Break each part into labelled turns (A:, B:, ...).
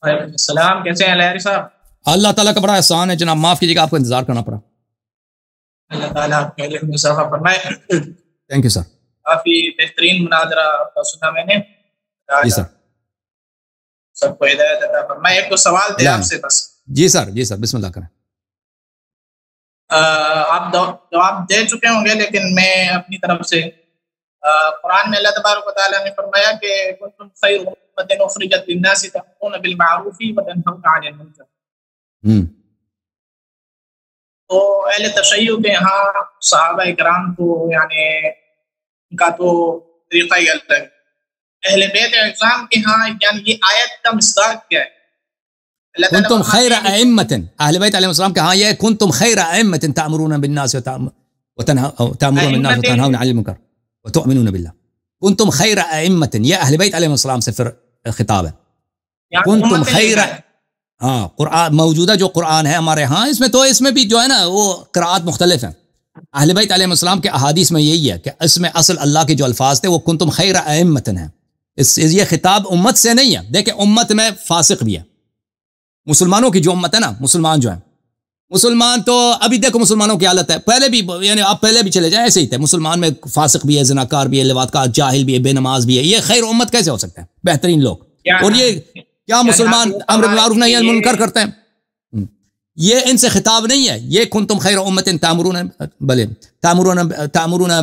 A: وعلیکم السلام، کیسے ہیں لہری صاحب؟
B: اللہ تعالیٰ کا بڑا احسان ہے جناب، معاف کیجیے گا آپ کو انتظار کرنا پڑا.
A: اللہ تعالیٰ آپ کے علم میں اضافہ فرمائے.
B: Thank you sir.
A: کافی بہترین مناظرہ آپ کا سنا میں نے.
B: جی سر.
A: سب کو ہدایت عطا فرمائے. ایک تو سوال تھے آپ سے بس.
B: جی سر، جی سر، بسم اللہ کریں.
A: آپ جواب دے چکے ہوں گے لیکن میں اپنی طرف سے قرآن میں اللہ تبارک و تعالیٰ نے فرمایا کہ کنتم خیر امۃ اخرجت للناس تأمرون بالمعروف وتنہون عن المنکر. تو اہل تشیع کے ہاں صحابہ کرام کو یعنی ان کا تو طریقہ ہی الگ ہے. اہل بیت اعظام کے ہاں یعنی یہ آیت کا مصداق کیا ہے؟
B: کنتم خیر ائمۃ، اہل بیت علیہ السلام کے ہاں یہ کنتم خیر ائمۃ تأمرون بالناس تأمرون بالناس وتنهون عن المنکر وتؤمنون بالله. کنتم خیر ائمۃ، یہ اہل بیت علیہ السلام سے پھر خطاب ہے. کنتم خیر، ہاں قرآن موجودہ جو قرآن ہے ہمارے ہاں اس میں بھی جو ہے نا وہ قراءات مختلف ہیں. اہل بیت علیہ السلام کے احادیث میں یہی ہے کہ اس میں اصل اللہ کے جو الفاظ تھے وہ کنتم خیر ائمۃ ہیں. یہ خطاب امت سے نہیں ہے. دیکھیں امت میں فاسق بھی ہے، مسلمانوں کی جو امت ہے نا، مسلمان جو ہیں، مسلمان تو ابھی دیکھو مسلمانوں کی حالت ہے، پہلے بھی یعنی آپ پہلے بھی چلے جائیں ایسے ہی تھے. مسلمان میں فاسق بھی ہے، زناکار بھی ہے، لواطکار، جاہل بھی ہے، بے نماز بھی ہے. یہ خیر امت کیسے ہو سکتا ہے؟ بہترین لوگ. اور یہ کیا مسلمان امر بالمعروف نہی عن المنکر کرتے ہیں؟ یہ ان سے خطاب نہیں ہے. یہ کنتم خیر امۃ تأمرون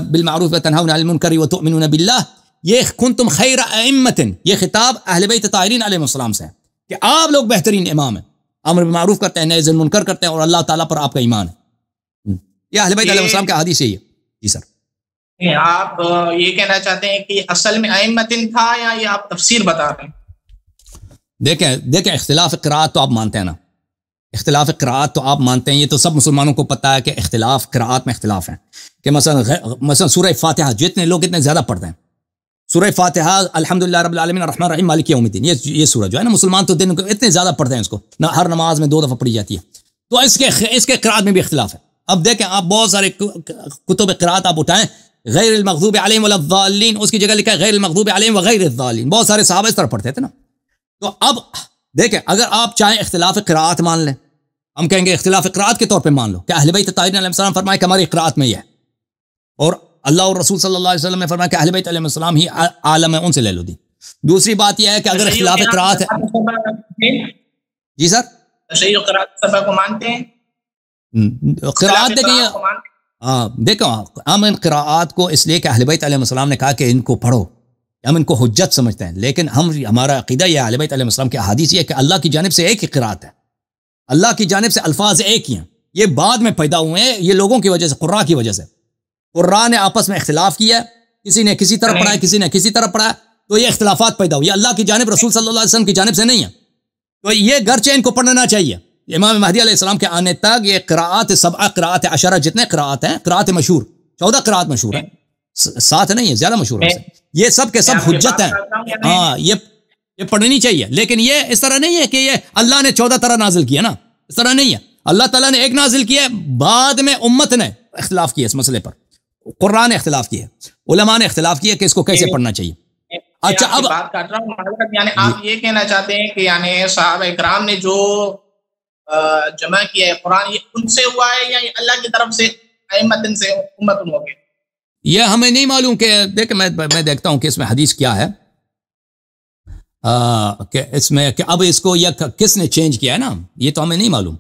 B: بالمعروف وتنہون عن المنکر وتؤمنون باللہ. یہ کنتم خیر ائمۃ، یہ خطاب اہل بیت طاہرین علیہ السلام سے ہے کہ آپ لوگ بہترین امام ہیں، امر بالمعروف کرتے ہیں، نہی عن المنکر کرتے ہیں، اور اللہ تعالیٰ پر آپ کا ایمان ہے. یہ اہل بیت علیہ السلام کا حدیث یہی ہے. جی سر.
A: آپ یہ کہنا چاہتے ہیں کہ اصل میں ائمۃ تھا یا یہ آپ تفسیر بتا رہے ہیں؟
B: دیکھیں اختلاف قراءت تو آپ مانتے ہیں نا، اختلاف قراءت تو آپ مانتے ہیں. یہ تو سب مسلمانوں کو پتہ ہے کہ اختلاف قراءت میں اختلاف ہے. کہ مثلا سورہ فاتحہ جتنے لوگ اتنے زیادہ پڑھتے ہیں، سورہ فاتحہ الحمدللہ رب العالمین الرحمن الرحیم مالک یوم الدین، یہ سورہ جو ہے نا مسلمان تو دن کو اتنے زیادہ پڑھتے ہیں، اس کو ہر نماز میں 2 دفعہ پڑھی جاتی ہے. تو اس کے قراءت میں بھی اختلاف ہے. اب دیکھیں آپ بہت سارے کتب قراءت آپ اٹھائیں، غیر المغضوب علیہم ولا الضالین، اس کی جگہ لکھا ہے غیر المغضوب علیہم وغیر الضالین. بہت سارے صحابہ اس طرح پڑھتے تھے نا. تو اب دیکھیں اگر آپ چاہیں اختلاف قراءت مان لیں، ہم کہیں گے اختلاف قراءت کے طور پہ مان لو کہ اہل بیت طاہرین علیہ السلام فرمائے کہ ہماری قراءت میں یہ ہے، اور اللہ اور رسول صلی اللہ علیہ وسلم نے فرمایا کہ اہل بیت علیہ السلام ہی عالم ہے، ان سے لے لو دی. دوسری بات یہ ہے کہ اگر اختلاف قراءت ہے. جی سر.
A: تشیع قراءت سبا کو مانتے ہیں؟
B: قراءت دیکھو ہم ان قراءات کو اس لیے کہ اہل بیت علیہ السلام نے کہا کہ ان کو پڑھو، ہم ان کو حجت سمجھتے ہیں. لیکن ہمارا عقیدہ یہ اہل بیت علیہ السلام کے احادیث یہ ہے کہ اللہ کی جانب سے ایک ہی قراءت ہے، اللہ کی جانب سے الفاظ ایک ہی ہیں. یہ بعد میں پیدا ہوئے ہیں، یہ لوگوں کی وجہ سے، قراء کی وجہ سے. قراء نے آپس میں اختلاف کیا، کسی نے کسی طرح پڑھا ہے، کسی نے کسی طرح پڑھا ہے، تو یہ اختلافات پیدا ہوئی. اللہ کی جانب رسول صلی اللہ علیہ وسلم کی جانب سے نہیں ہے. تو یہ گرچہ ان کو پڑھنا چاہیے. امام مہدی علیہ السلام کے آنے تک یہ قراءات 7 قراءات 10 جتنے قراءات ہیں، قراءات مشہور 14 قراءات مشہور ہیں، 7 نہیں ہے، زیادہ مشہور ہے. یہ سب کے سب حجت ہیں. ہاں یہ پڑھنی چاہیے. لیکن یہ اس طرح نہیں ہے کہ یہ اللہ نے 14 طرح نازل کیا نا، اس طرح نہیں ہے. اللہ تعالیٰ نے ایک نازل کیا، بعد میں امت نے اختلاف کیا اس مسئلے پر. قرآن نے اختلاف کیا، علماء نے اختلاف کیا کہ اس کو کیسے پڑھنا چاہیے. اچھا اب
A: بات کر رہا ہوں، یعنی آپ یہ کہنا چاہتے ہیں کہ یعنی صحابہ اکرام نے جو جمع کیا ہے قرآن، یہ ان سے ہوا ہے یا اللہ کی طرف سے ائمۃ سے امت ہو گئے؟
B: یہ ہمیں نہیں معلوم. کہ دیکھ میں دیکھتا ہوں کہ اس میں حدیث کیا ہے، کہ اس میں کہ اب اس کو یہ کس نے چینج کیا ہے نا، یہ تو ہمیں نہیں معلوم.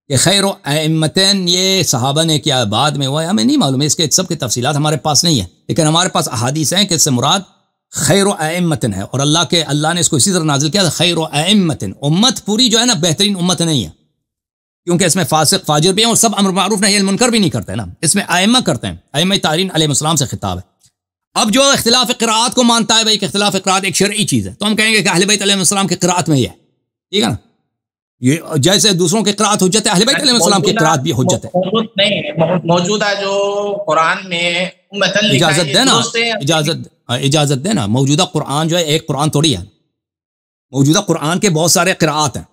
B: کہ خیر ائمتین یہ صحابہ نے کیا بعد میں ہوا ہے، ہمیں نہیں معلوم ہے. اس کے سب کی تفصیلات ہمارے پاس نہیں ہے. لیکن ہمارے پاس احادیث ہیں کہ اس سے مراد خیر ائمتین ہے، اور اللہ نے اس کو اسی طرح نازل کیا، خیر ائمتین. امت پوری جو ہے نا بہترین امت نہیں ہے، کیونکہ اس میں فاسق فاجر بھی ہیں، اور سب امر معروف نہی عن المنکر بھی نہیں کرتے نا. اس میں ائمہ کرتے ہیں. ائمہ طاہرین علیہ السلام سے خطاب ہے. اب جو اختلاف قراءات کو مانتا ہے بھائی کہ اختلاف قراءت ایک شرعی چیز ہے، تو ہم کہیں گے کہ اہل بیت علیہ السلام کی قراءت میں یہ ہے. ٹھیک ہے نا. یہ جیسے دوسروں کی قراءت حجت ہے، اہل بیت علیہ السلام کی قراءت بھی حجت ہے.
A: موجودہ جو قرآن میں
B: اجازت دینا. موجودہ قرآن جو ہے ایک قرآن تھوڑی ہے. موجودہ قرآن کے بہت سارے قراءات ہیں.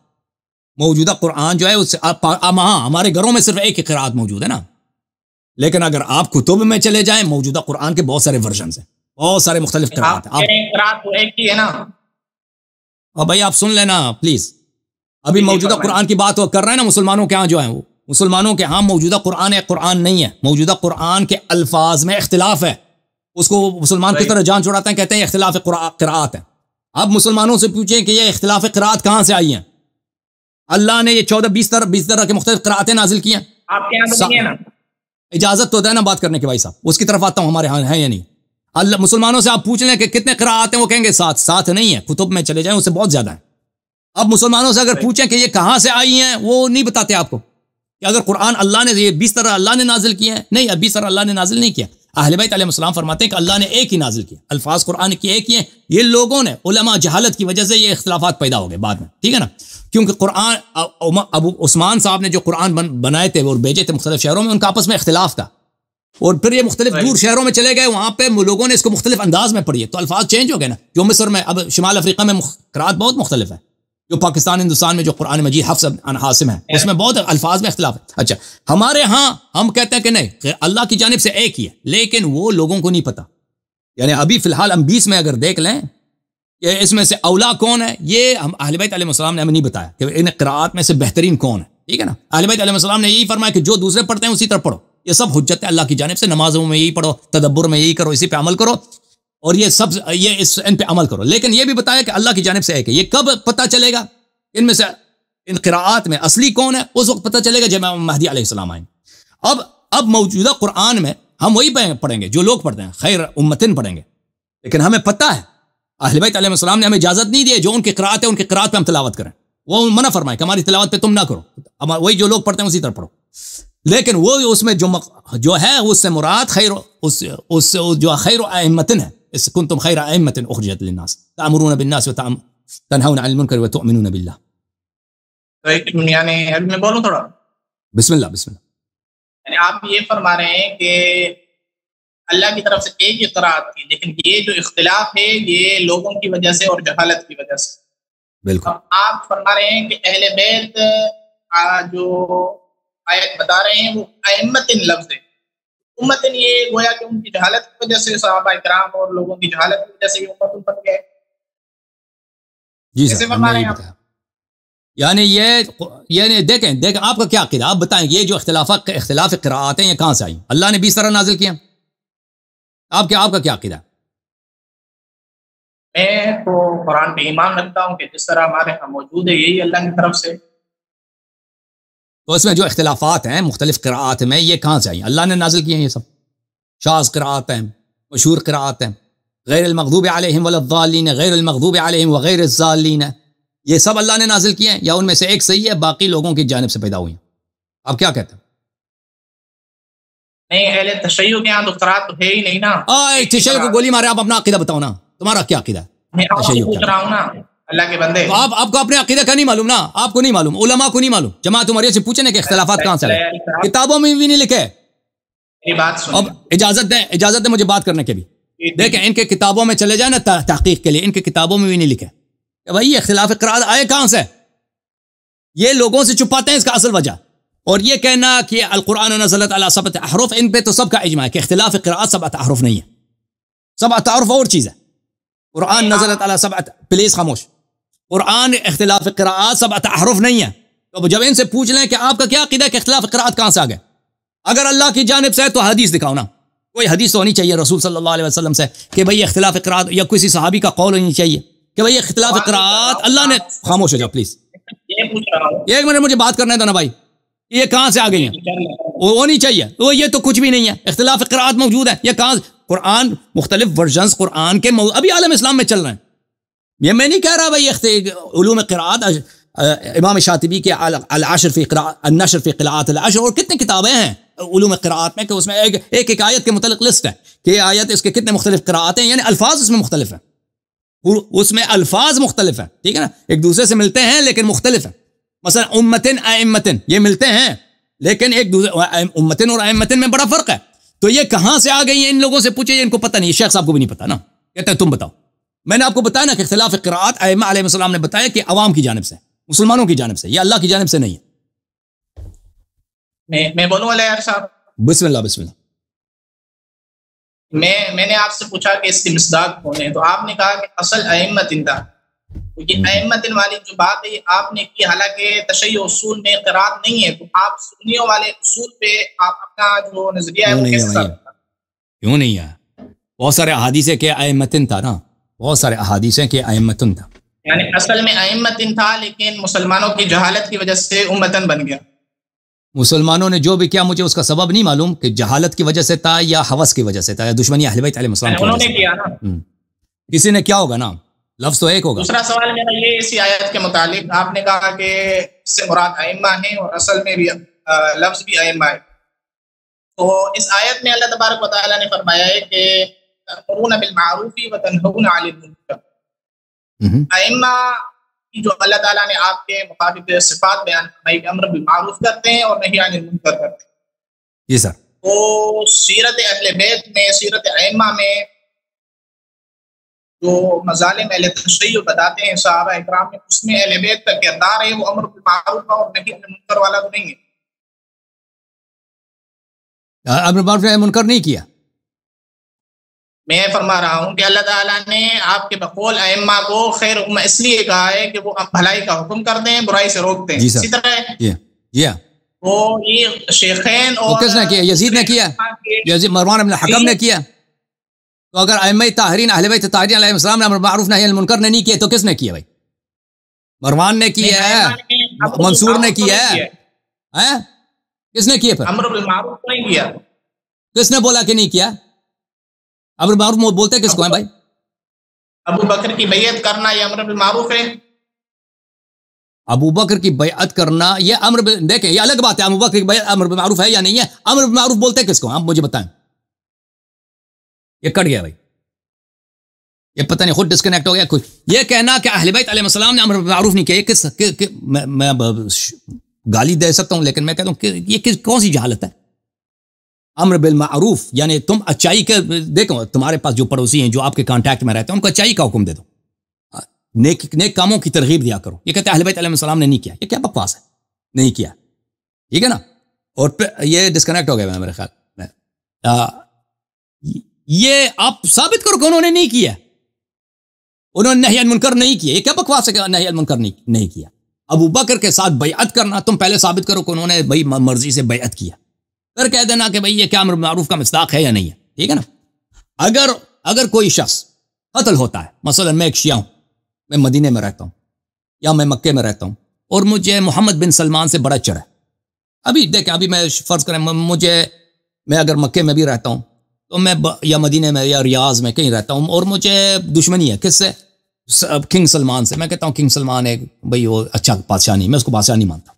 B: موجودہ قرآن جو ہے ہمارے گھروں میں صرف ایک ہی قراءت موجود ہے نا. لیکن اگر آپ کتب میں چلے جائیں، موجودہ قرآن کے بہت سارے ورژنز ہیں، بہت سارے مختلف قراءات ہیں.
A: قراءت ایک ہی ہے نا.
B: اور بھائی آپ سن لینا پلیز. ابھی موجودہ قرآن کی بات کر رہے ہیں نا، مسلمانوں کے ہاں جو ہیں وہ مسلمانوں کے ہاں موجودہ قرآن ہے، قرآن نہیں ہے، موجودہ قرآن کے الفاظ میں اختلاف ہے. اس کو مسلمان کس طرح جان چھوڑاتے ہیں، کہتے ہیں اختلاف قراءت ہے. اب مسلمانوں سے پوچھیں کہ یہ اختلاف قراءت کہاں سے آئی ہیں؟ اللہ نے یہ 14-20 طرح کے مختلف قراءتیں نازل کی ہیں.
A: آپ کے یہاں تو نہیں ہے نا؟
B: اجازت تو دینا بات کرنے کے بھائی صاحب، اس کی طرف آتا ہوں، ہمارے ہاں ہے یا نہیں؟ اللہ مسلمانوں سے آپ پوچھ لیں کہ کتنے قراءت ہیں، وہ کہیں گے 7 نہیں ہے، کتب میں چلے جائیں اس سے بہت زیادہ ہیں. اب مسلمانوں سے اگر پوچھیں کہ یہ کہاں سے آئی ہیں، وہ نہیں بتاتے آپ کو کہ اگر قرآن اللہ نے یہ 20 طرح اللہ نے نازل کیا ہے. نہیں، اب 20 طرح اللہ نے نازل نہیں کیا. اہل بیت علیہ السلام فرماتے ہیں کہ اللہ نے ایک ہی نازل کیا، الفاظ قرآن کی ایک ہی ہیں. یہ لوگوں نے علماء جہالت کی وجہ سے یہ اختلافات پیدا ہو گئے بعد میں، ٹھیک ہے نا، کیونکہ قرآن ابو عثمان صاحب نے جو قرآن بنائے تھے اور بھیجے تھے مختلف شہروں میں، ان کا آپس میں اختلاف تھا، اور پھر یہ مختلف دور شہروں میں چلے گئے، وہاں پہ لوگوں نے اس کو مختلف انداز میں پڑھی ہے، تو الفاظ چینج ہو گئے نا. جو مصر میں، اب شمال افریقہ میں قراءت بہت مختلف ہے. جو پاکستان ہندوستان میں جو قرآن مجید حفظ عن عاصم ہے، اس میں بہت الفاظ میں اختلاف ہے. اچھا، ہمارے ہاں ہم کہتے ہیں کہ نہیں، اللہ کی جانب سے ایک ہی ہے، لیکن وہ لوگوں کو نہیں پتا. یعنی ابھی فی الحال ہم 20 میں اگر دیکھ لیں کہ اس میں سے اولا کون ہے، یہ ہم اہل بیت علیہ السلام نے ہمیں نہیں بتایا کہ ان قراءات میں سے بہترین کون ہے، ٹھیک ہے نا. اہل بیت علیہ السلام نے یہی فرمایا کہ جو دوسرے پڑھتے ہیں اسی طرح پڑھو، یہ سب حجت ہے اللہ کی جانب سے، نمازوں میں یہی پڑھو، تدبر میں یہی کرو، اسی پہ عمل کرو، اور یہ سب ان پہ عمل کرو. لیکن یہ بھی بتایا کہ اللہ کی جانب سے ایک ہے. یہ کب پتہ چلے گا ان میں سے ان قراءات میں اصلی کون ہے؟ اس وقت پتہ چلے گا جب مہدی علیہ السلام آئیں. اب موجودہ قرآن میں ہم وہی پڑھیں گے جو لوگ پڑھتے ہیں، خیر امتن پڑھیں گے، لیکن ہمیں پتہ ہے اہل بیت علیہ السلام نے ہمیں اجازت نہیں دی جو ان کی قراءت ہے ان کی قراءت پہ ہم تلاوت کریں. وہ منع فرمائے کہ ہماری تلاوت پہ تم نہ کرو، وہی جو لوگ پڑھتے ہیں اسی طرح پڑھو. لیکن وہ اس میں جو ہے اس سے مراد خیر جو خیر ائمتن ہے، اس کنتم خیر ائمتن اخرجت للناس تأمرون بالناس تنہون عن المنکر وتؤمنون باللہ.
A: یعنی ابھی میں بولوں تھوڑا؟
B: بسم اللہ.
A: یعنی آپ یہ فرما رہے ہیں کہ اللہ کی طرف سے ایک ہی قرآت تھی، لیکن یہ جو اختلاف ہے یہ لوگوں کی وجہ سے اور جہالت کی وجہ سے.
B: بالکل.
A: آپ فرما رہے ہیں کہ اہل بیت جو آیت بتا رہے ہیں وہ ائمتن لفظ ہے. امتن یہ گویا کہ ان کی جہالت کی وجہ سے صحابہ کرام اور لوگوں کی جہالت کی وجہ سے یہ امت بن گئے.
B: جی سر، یعنی یہ دیکھیں آپ کا کیا عقیدہ، آپ بتائیں یہ جو اختلاف قراءات ہیں یہ کہاں سے آئی؟ اللہ نے 20 طرح نازل کیا، آپ کا کیا عقیدہ؟
A: میں تو قرآن پہ ایمان رکھتا ہوں کہ جس طرح ہمارے ہاں موجود ہے یہی اللہ کی طرف سے.
B: تو اس میں جو اختلافات ہیں مختلف قراءات میں یہ کہاں سے آئی؟ اللہ نے نازل کیے ہیں. یہ سب شاذ قراءات ہیں، مشہور قراءات ہیں، غیر المغضوب علیہم ولا الضالین، غیر المغضوب علیہم وغیر الضالین، یہ سب اللہ نے نازل کیے ہیں یا ان میں سے ایک صحیح ہے باقی لوگوں کی جانب سے پیدا ہوئی ہیں؟ آپ کیا کہتے ہیں؟
A: نہیں، اہل تشیع کے یہاں تو قرآت تو ہے ہی نہیں نا.
B: تشیع کو گولی مارے، آپ اپنا عقیدہ بتاؤ نا، تمہارا کیا عقیدہ ہے؟
A: میں آپ سے پوچھ رہا ہوں نا اللہ کے بندے.
B: آپ کو اپنے عقیدہ کا نہیں معلوم نا، آپ کو نہیں معلوم، علماء کو نہیں معلوم، جماعت عمریہ سے پوچھیں کہ اختلافات کہاں سے آئے؟ کتابوں میں بھی نہیں لکھے. اب اجازت دیں مجھے بات کرنے کے بھی. دیکھیں ان کے کتابوں میں چلے جائیں نا تحقیق کے لیے، ان کے کتابوں میں بھی نہیں لکھے کہ بھائی اختلاف قراءت آئے کہاں سے. یہ لوگوں سے چھپاتے ہیں اس کا اصل وجہ. اور یہ کہنا کہ القرآن نزلت علی 7 احرف، ان پہ تو سب کا اجماع ہے کہ اختلاف قراءت 7 احرف نہیں ہے. 7 احرف اور چیز ہے. قرآن نزلت علی 7، پلیز خاموش، قرآن اختلاف قراءات 7 احرف نہیں ہے. تو جب ان سے پوچھ لیں کہ آپ کا کیا عقیدہ ہے کہ اختلاف قراءت کہاں سے آ گئے، اگر اللہ کی جانب سے ہے تو حدیث دکھاؤ نا، کوئی حدیث تو ہونی چاہیے رسول صلی اللہ علیہ وسلم سے کہ بھئی اختلاف قراءت، یا کسی صحابی کا قول ہونی چاہیے کہ بھئی اختلاف قراءت اللہ نے. خاموش ہو جاؤ پلیز، ایک منٹ مجھے بات کرنا ہے تو نا بھائی، یہ کہاں سے آ گئی ہیں؟ وہ ہونی چاہیے. وہ یہ تو کچھ بھی نہیں ہے، اختلاف قراءت موجود ہے. یہ کہاں؟ قرآن مختلف ورژنز قرآن کے ابھی عالم اسلام میں چل رہے ہیں. یہ میں نہیں کہہ رہا بھائی علوم قراءت، امام شاطبی کے العشر فی قراءت، النشر فی قراءت العشر، اور کتنی کتابیں ہیں علوم قراءت میں کہ اس میں ایک آیت کے متعلق لسٹ ہے کہ یہ آیت اس کے کتنے مختلف قراءات ہیں، یعنی الفاظ اس میں مختلف ہیں، اس میں الفاظ مختلف ہیں، ٹھیک ہے نا، ایک دوسرے سے ملتے ہیں لیکن مختلف ہیں. مثلا امتن ائمتن یہ ملتے ہیں لیکن ایک دوسرے امتن اور ائمتن میں بڑا فرق ہے. تو یہ کہاں سے آ گئی ہیں؟ ان لوگوں سے پوچھے، ان کو پتہ نہیں، شیخ صاحب کو بھی نہیں پتہ نا. کہتے ہیں تم بتاؤ. میں نے آپ کو بتایا نا کہ اختلاف قراءت ائمہ علیہ السلام نے بتایا کہ عوام کی جانب سے، مسلمانوں کی جانب سے، یہ اللہ کی جانب سے نہیں ہے.
A: میں بولوں علیہ صاحب؟
B: بسم اللہ.
A: میں نے آپ سے پوچھا کہ اس کی مصداق کون ہے، تو آپ نے کہا کہ اصل ائمہ تھا، یہ ائمۃ والی جو بات ہے یہ آپ نے کی، حالانکہ تشیع اصول میں قرات نہیں ہے، تو آپ سنیوں والے اصول پہ آپ اپنا جو نظریہ ہے وہ کیسے ثابت کریں؟
B: کیوں نہیں ہے؟ بہت سارے احادیث ہے کہ ائمتن تھا نا، بہت سارے احادیث ہیں کہ ائمتن تھا،
A: یعنی اصل میں ائمتن تھا لیکن مسلمانوں کی جہالت کی وجہ سے امتن بن گیا۔
B: مسلمانوں نے جو بھی کیا مجھے اس کا سبب نہیں معلوم کہ جہالت کی وجہ سے تھا یا ہوس کی وجہ سے تھا یا دشمنی اہل بیت علیہ السلام کی
A: انہوں
B: وجہ
A: نے
B: سے
A: کیا نا۔
B: کسی نے کیا ہوگا نا، لفظ تو ایک ہوگا۔
A: دوسرا سوال میرا یہ اسی آیت کے متعلق، آپ نے کہا کہ اس سے مراد ائمہ ہیں اور اصل میں بھی لفظ بھی ائمہ ہے، تو اس آیت میں اللہ تبارک و تعالیٰ نے فرمایا ہے کہ تأمرون بالمعروف وتنہون عن المنکر، ائمہ کی جو اللہ تعالیٰ نے آپ کے مطابق صفات بیان فرمائی کہ امر بالمعروف کرتے ہیں اور نہی عن المنکر کرتے ہیں۔
B: جی سر۔
A: تو سیرت اہل بیت میں، سیرت ائمہ میں جو مظالم اہل تشیع بتاتے ہیں صحابہ اکرام میں، اس میں اہل بیت کا کردار ہے وہ امر بالمعروف اور نہی عن المنکر والا تو نہیں ہے۔
B: امر بالمعروف نہی عن المنکر نہیں کیا۔
A: میں فرما رہا ہوں کہ اللہ تعالیٰ نے آپ کے بقول ائمہ کو خیر امہ اس لیے کہا ہے کہ وہ بھلائی کا حکم کرتے ہیں، برائی سے روکتے ہیں۔ اسی طرح وہ یہ شیخین اور
B: کس نے کیا؟ یزید نے کیا، یزید مروان بن الحکم نے کیا۔ تو اگر ائمہ طاہرین اہل بیت طاہرین علیہ السلام نے امر بالمعروف نہی عن المنکر نے نہیں کیا تو کس نے کیا بھائی؟ مروان نے کیا ہے، منصور نے کیا ہے، کس نے کیا؟ پھر
A: امر بالمعروف نہیں کیا،
B: کس نے بولا کہ نہیں کیا؟ امر بالمعروف بولتے کس کو ہیں بھائی؟
A: ابو بکر کی بیعت کرنا یہ امر بالمعروف ہے۔
B: ابو بکر کی بیعت کرنا یہ امر دیکھیں یہ الگ بات ہے، ابو بکر کی بیعت امر بالمعروف ہے یا نہیں ہے؟ امر بالمعروف بولتے کس کو؟ آپ مجھے بتائیں۔ یہ کٹ گیا بھائی، یہ پتہ نہیں خود ڈسکنیکٹ ہو گیا کچھ۔ یہ کہنا کہ اہل بیت علیہ السلام نے امر بالمعروف نہیں کیا، یہ کس میں گالی دے سکتا ہوں لیکن میں کہتا ہوں کہ یہ کون سی جہالت ہے؟ امر بالمعروف یعنی تم اچائی کے، دیکھو تمہارے پاس جو پڑوسی ہیں جو آپ کے کانٹیکٹ میں رہتے ہیں ان کو اچائی کا حکم دے دو، نیک کاموں کی ترغیب دیا کرو۔ یہ کہتے ہیں اہل بیت علیہ السلام نے نہیں کیا، یہ کیا بکواس ہے؟ نہیں کیا، ٹھیک ہے نا؟ اور پھر یہ ڈسکنیکٹ ہو گیا میرے خیال میں۔ یہ آپ ثابت کرو کہ انہوں نے نہیں کیا، انہوں نے نہی عن المنکر نہیں کیا، یہ کیا بکواس ہے کہ نہی عن المنکر نہیں کیا؟ ابو بکر کے ساتھ بیعت کرنا، تم پہلے ثابت کرو کہ انہوں نے بھائی مرضی سے بیعت کیا، پھر کہہ دینا کہ بھائی یہ کیا امر معروف کا مصداق ہے یا نہیں ہے، ٹھیک ہے نا؟ اگر کوئی شخص قتل ہوتا ہے، مثلا میں ایک شیعہ ہوں، میں مدینے میں رہتا ہوں یا میں مکے میں رہتا ہوں اور مجھے محمد بن سلمان سے بڑا چڑھا ہے، ابھی دیکھیں ابھی میں فرض کریں میں اگر مکے میں بھی رہتا ہوں تو میں یا مدینے میں یا ریاض میں کہیں رہتا ہوں اور مجھے دشمنی ہے کس سے؟ کنگ سلمان سے۔ میں کہتا ہوں کنگ سلمان ہے بھائی وہ اچھا بادشاہ نہیں، میں اس کو بادشاہ نہیں مانتا،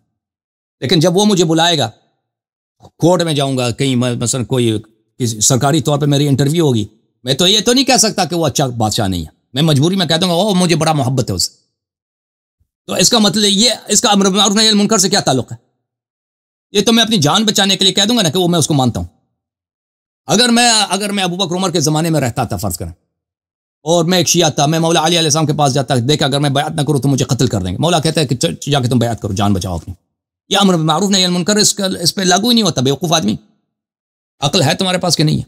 B: لیکن جب وہ مجھے بلائے گا، کورٹ میں جاؤں گا کہیں، مثلا کوئی سرکاری طور پہ میری انٹرویو ہوگی، میں تو یہ تو نہیں کہہ سکتا کہ وہ اچھا بادشاہ نہیں ہے، میں مجبوری میں کہہ دوں گا او مجھے بڑا محبت ہے اس سے۔ تو اس کا مطلب یہ اس کا امر بالمعروف نہی عن المنکر سے کیا تعلق ہے؟ یہ تو میں اپنی جان بچانے کے لیے کہہ دوں گا نا کہ وہ میں اس کو مانتا ہوں۔ اگر میں ابو بکر عمر کے زمانے میں رہتا تھا فرض کریں اور میں ایک شیعہ تھا، میں مولا علی علیہ السلام کے پاس جاتا، دیکھا اگر میں بیعت نہ کروں تو مجھے قتل کر دیں گے، مولا کہتا ہے کہ جا کے تم بیعت کرو، جان بچاؤ اپنی۔ یہ امر بالمعروف نہی عن المنکر اس پہ لاگو ہی نہیں ہوتا، بیوقوف آدمی، عقل ہے تمہارے پاس کہ نہیں ہے؟